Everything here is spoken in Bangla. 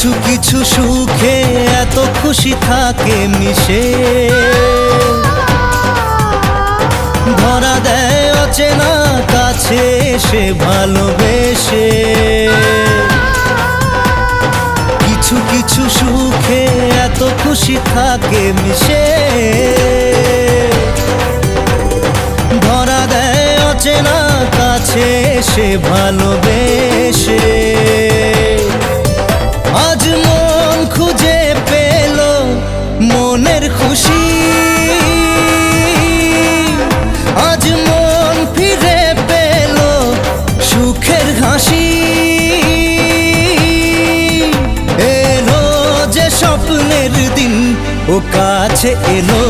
কিছু কিছু সুখে এত খুশি থাকে মিশে, ধরা দেয় অচেনা কাছে এসে ভালোবেসে। কিছু কিছু সুখে এত খুশি থাকে মিশে, ধরা দেয় অচেনা কাছে এসে ভালোবেসে। আজ মন খুঁজে পেল মনের খুশি, আজ মন ফিরে পেল সুখের হাসি। এলো যে স্বপ্নের দিন ও কাছে এলো,